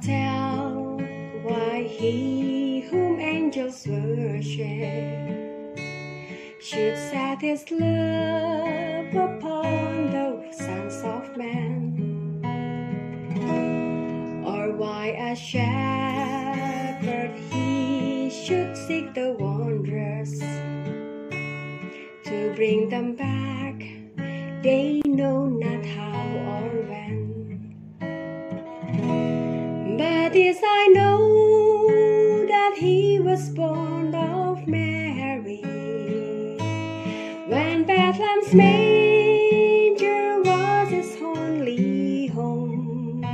cannot tell why he whom angels worship should set his love upon the sons of men, or why a shepherd he should seek the wanderers to bring them back, they know not how or when. But this I know, that he was born of Mary, when Bethlehem's manger was his only home,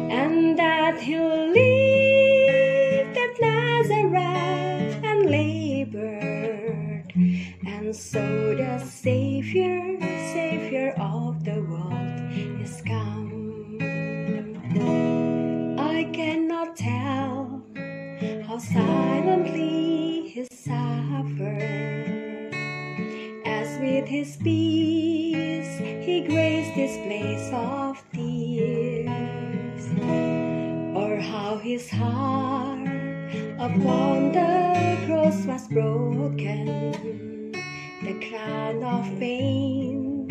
and that he lived at Nazareth and labored, and so the Savior of the world is come. I cannot tell how silently he suffered, as with his peace he graced this place of tears, or how his heart upon the cross was broken, the crown of pain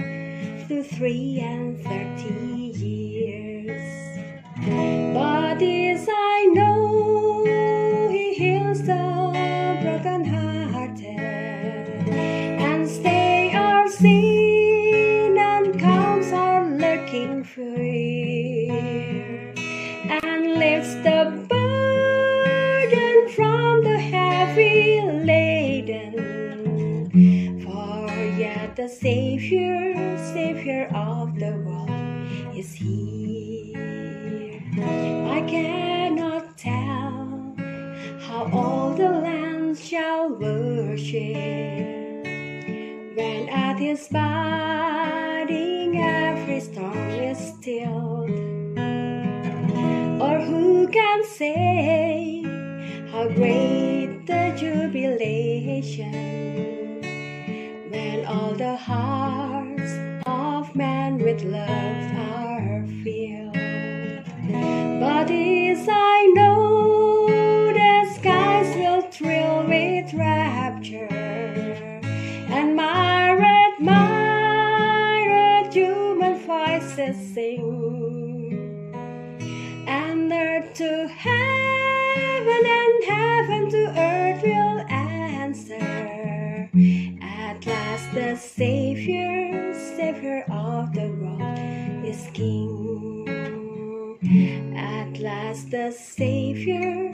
through 33 years. But this I know, he heals the broken-hearted, and stay our sin and calms our lurking fear, and lifts the burden from the heavy laden. For yet the Savior of the world is here. I cannot tell how all the lands shall worship, when at his bidding every storm is stilled. Or who can say how great the jubilation, when all the hearts of men with love are filled. But this I know, the skies will thrill with rapture, and myriad human voices sing, and earth to heaven and heaven to earth will answer. At last the Savior of the world is King. At last the Savior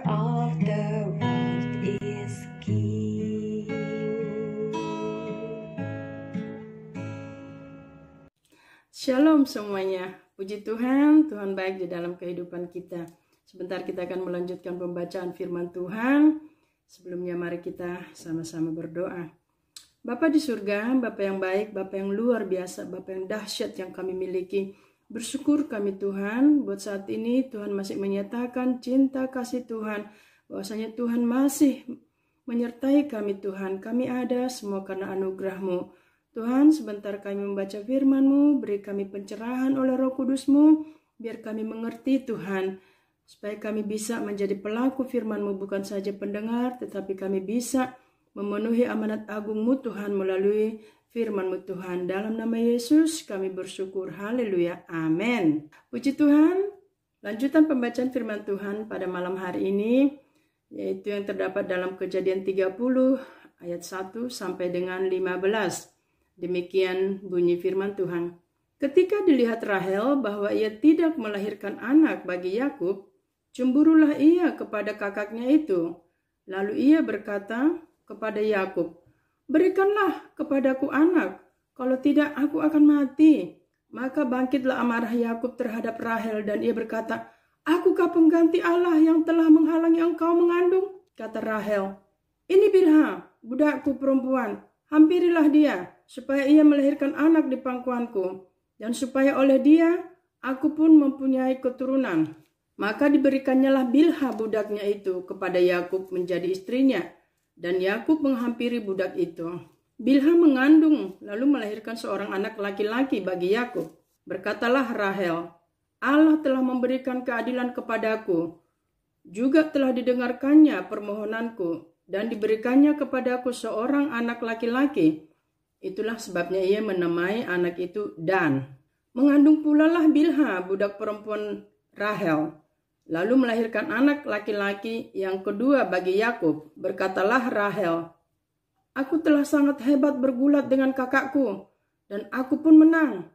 of the world is King. Shalom semuanya. Puji Tuhan, Tuhan baik di dalam kehidupan kita. Sebentar kita akan melanjutkan pembacaan firman Tuhan. Sebelumnya mari kita sama-sama berdoa. Bapa di surga, Bapa yang baik, Bapa yang luar biasa, Bapa yang dahsyat yang kami miliki. Bersyukur kami Tuhan, buat saat ini Tuhan masih menyatakan cinta kasih Tuhan, bahwasanya Tuhan masih menyertai kami Tuhan. Kami ada semua karena anugerah-Mu. Tuhan, sebentar kami membaca firman-Mu, beri kami pencerahan oleh Roh Kudus-Mu, biar kami mengerti Tuhan, supaya kami bisa menjadi pelaku firman-Mu, bukan saja pendengar, tetapi kami bisa memenuhi amanat agung-Mu Tuhan melalui firman-Mu Tuhan. Dalam nama Yesus kami bersyukur. Haleluya. Amin. Puji Tuhan. Lanjutan pembacaan firman Tuhan pada malam hari ini, yaitu yang terdapat dalam Kejadian 30 ayat 1 sampai dengan 15. Demikian bunyi firman Tuhan. Ketika dilihat Rahel bahwa ia tidak melahirkan anak bagi Yakub, cemburulah ia kepada kakaknya itu. Lalu ia berkata kepada Yakub, "Berikanlah kepadaku anak, kalau tidak aku akan mati." Maka bangkitlah amarah Yakub terhadap Rahel dan ia berkata, "Akukah pengganti Allah yang telah menghalangi engkau mengandung?" Kata Rahel, "Ini Bilha, budakku perempuan, hampirilah dia, supaya ia melahirkan anak di pangkuanku, dan supaya oleh dia aku pun mempunyai keturunan." Maka diberikannya Bilha budaknya itu kepada Yakub menjadi istrinya, dan Yakub menghampiri budak itu. Bilha mengandung lalu melahirkan seorang anak laki-laki bagi Yakub. Berkatalah Rahel, Allah telah memberikan keadilan kepadaku. Juga telah didengarkannya permohonanku dan diberikannya kepadaku seorang anak laki-laki. Itulah sebabnya ia menamai anak itu Dan. Mengandung pula lah Bilha, budak perempuan Rahel. Lalu melahirkan anak laki-laki yang kedua bagi Yakub. Berkatalah Rahel, "Aku telah sangat hebat bergulat dengan kakakku, dan aku pun menang."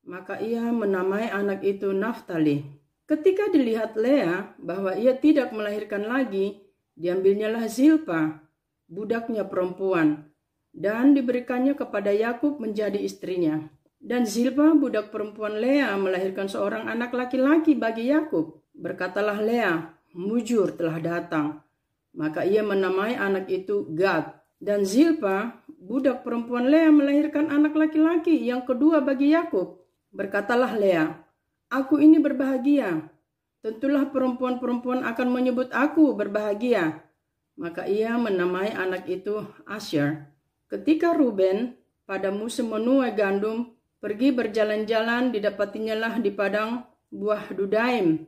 Maka ia menamai anak itu Naftali. Ketika dilihat Lea bahwa ia tidak melahirkan lagi, diambilnyalah Zilpa, budaknya perempuan, dan diberikannya kepada Yakub menjadi istrinya. Dan Zilpa, budak perempuan Lea, melahirkan seorang anak laki-laki bagi Yakub. Berkatalah Lea, "Mujur telah datang." Maka ia menamai anak itu Gad. Dan Zilpa, budak perempuan Lea, melahirkan anak laki-laki yang kedua bagi Yakub. Berkatalah Lea, "Aku ini berbahagia. Tentulah perempuan-perempuan akan menyebut aku berbahagia." Maka ia menamai anak itu Asher. Ketika Ruben pada musim menuai gandum pergi berjalan-jalan, didapatinya di padang buah Dudaim.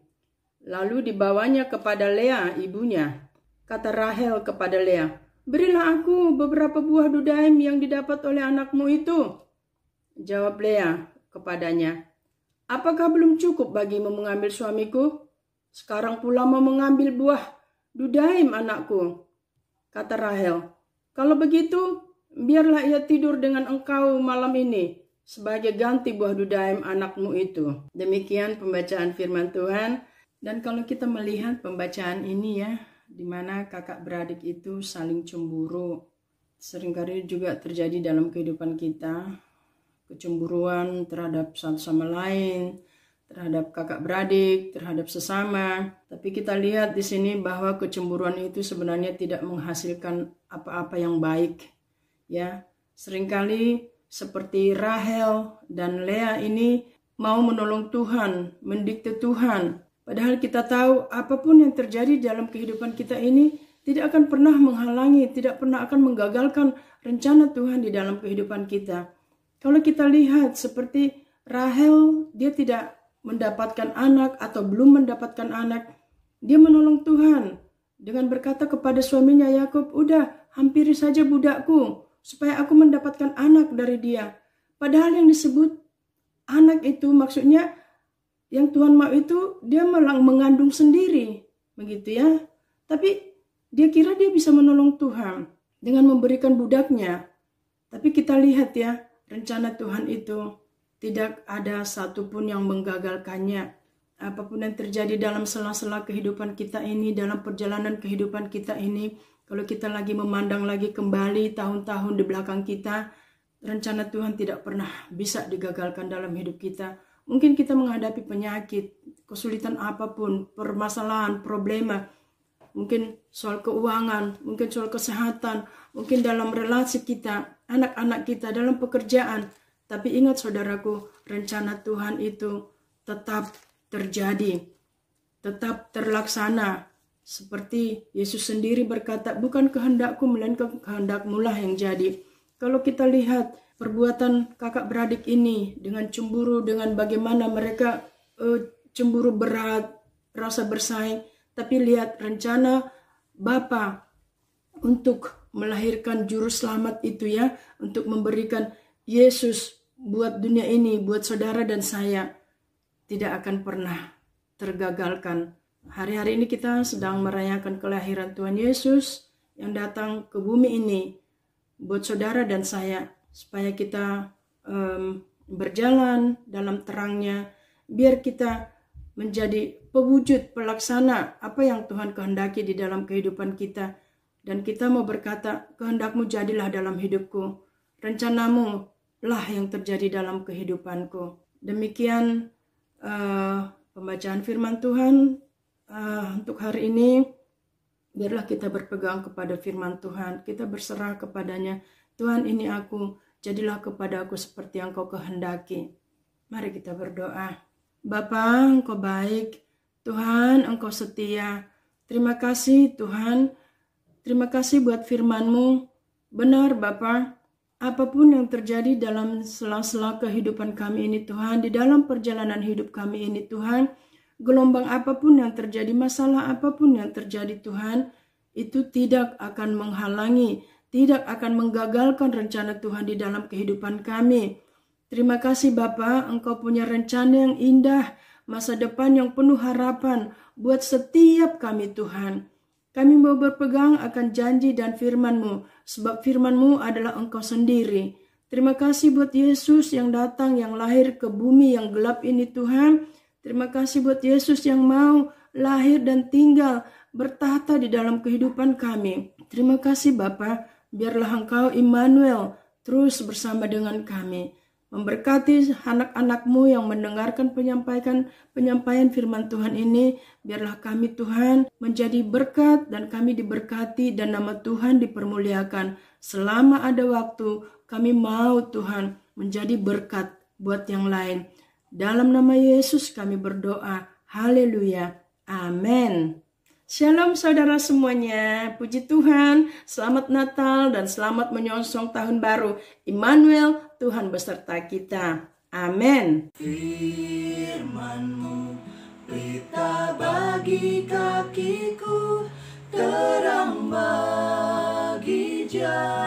Lalu dibawanya kepada Lea ibunya. Kata Rahel kepada Lea, "Berilah aku beberapa buah Dudaim yang didapat oleh anakmu itu." Jawab Lea kepadanya, "Apakah belum cukup bagimu mengambil suamiku? Sekarang pula mau mengambil buah Dudaim anakku." Kata Rahel, "Kalau begitu, biarlah ia tidur dengan engkau malam ini sebagai ganti buah Dudaim anakmu itu." Demikian pembacaan firman Tuhan. Dan kalau kita melihat pembacaan ini ya, di mana kakak beradik itu saling cemburu. Seringkali juga terjadi dalam kehidupan kita, kecemburuan terhadap satu sama lain, terhadap kakak beradik, terhadap sesama. Tapi kita lihat di sini bahwa kecemburuan itu sebenarnya tidak menghasilkan apa-apa yang baik. Ya, seringkali seperti Rahel dan Lea ini mau menolong Tuhan, mendikte Tuhan. Padahal kita tahu apapun yang terjadi dalam kehidupan kita ini tidak akan pernah menghalangi, tidak pernah akan menggagalkan rencana Tuhan di dalam kehidupan kita. Kalau kita lihat seperti Rahel, dia tidak mendapatkan anak atau belum mendapatkan anak, dia menolong Tuhan dengan berkata kepada suaminya Yakub, "Udah, hampiri saja budakku supaya aku mendapatkan anak dari dia." Padahal yang disebut anak itu maksudnya yang Tuhan mau itu dia malah mengandung sendiri, begitu ya. Tapi dia kira dia bisa menolong Tuhan dengan memberikan budaknya. Tapi kita lihat ya, rencana Tuhan itu tidak ada satupun yang menggagalkannya. Apapun yang terjadi dalam sela-sela kehidupan kita ini, dalam perjalanan kehidupan kita ini, kalau kita lagi memandang lagi kembali tahun-tahun di belakang kita, rencana Tuhan tidak pernah bisa digagalkan dalam hidup kita. Mungkin kita menghadapi penyakit, kesulitan apapun, permasalahan, problema, mungkin soal keuangan, mungkin soal kesehatan, mungkin dalam relasi kita, anak-anak kita, dalam pekerjaan. Tapi ingat saudaraku, rencana Tuhan itu tetap terjadi, tetap terlaksana. Seperti Yesus sendiri berkata, "Bukan kehendakku, melainkan kehendakmu lah yang jadi." Kalau kita lihat perbuatan kakak beradik ini dengan cemburu, dengan bagaimana mereka cemburu berat, rasa bersaing. Tapi lihat rencana Bapa untuk melahirkan juru selamat itu ya, untuk memberikan Yesus buat dunia ini, buat saudara dan saya, tidak akan pernah tergagalkan. Hari-hari ini kita sedang merayakan kelahiran Tuhan Yesus yang datang ke bumi ini buat saudara dan saya, supaya kita berjalan dalam terangnya, biar kita menjadi pewujud pelaksana apa yang Tuhan kehendaki di dalam kehidupan kita. Dan kita mau berkata, "Kehendakmu jadilah dalam hidupku, rencanamu lah yang terjadi dalam kehidupanku." Demikian pembacaan firman Tuhan untuk hari ini. Biarlah kita berpegang kepada firman Tuhan, kita berserah kepadanya. "Tuhan, ini aku, jadilah kepada aku seperti yang Kau kehendaki." Mari kita berdoa. Bapa, Engkau baik, Tuhan, Engkau setia. Terima kasih Tuhan, terima kasih buat firman-Mu. Benar Bapa, apapun yang terjadi dalam sela-sela kehidupan kami ini Tuhan, di dalam perjalanan hidup kami ini Tuhan, gelombang apapun yang terjadi, masalah apapun yang terjadi Tuhan, itu tidak akan menghalangi, tidak akan menggagalkan rencana Tuhan di dalam kehidupan kami. Terima kasih Bapa, Engkau punya rencana yang indah, masa depan yang penuh harapan buat setiap kami Tuhan. Kami mau berpegang akan janji dan firman-Mu, sebab firman-Mu adalah Engkau sendiri. Terima kasih buat Yesus yang datang, yang lahir ke bumi yang gelap ini Tuhan. Terima kasih buat Yesus yang mau lahir dan tinggal bertahta di dalam kehidupan kami. Terima kasih Bapa, biarlah Engkau Immanuel terus bersama dengan kami. Memberkati anak-anak-Mu yang mendengarkan penyampaian firman Tuhan ini. Biarlah kami Tuhan menjadi berkat dan kami diberkati dan nama Tuhan dipermuliakan. Selama ada waktu kami mau Tuhan menjadi berkat buat yang lain. Dalam nama Yesus kami berdoa. Haleluya. Amin. Shalom saudara semuanya, puji Tuhan, selamat Natal dan selamat menyongsong tahun baru. Immanuel, Tuhan beserta kita. Amin. Firman-Mu, pelita bagi kakiku, terang bagi jalan.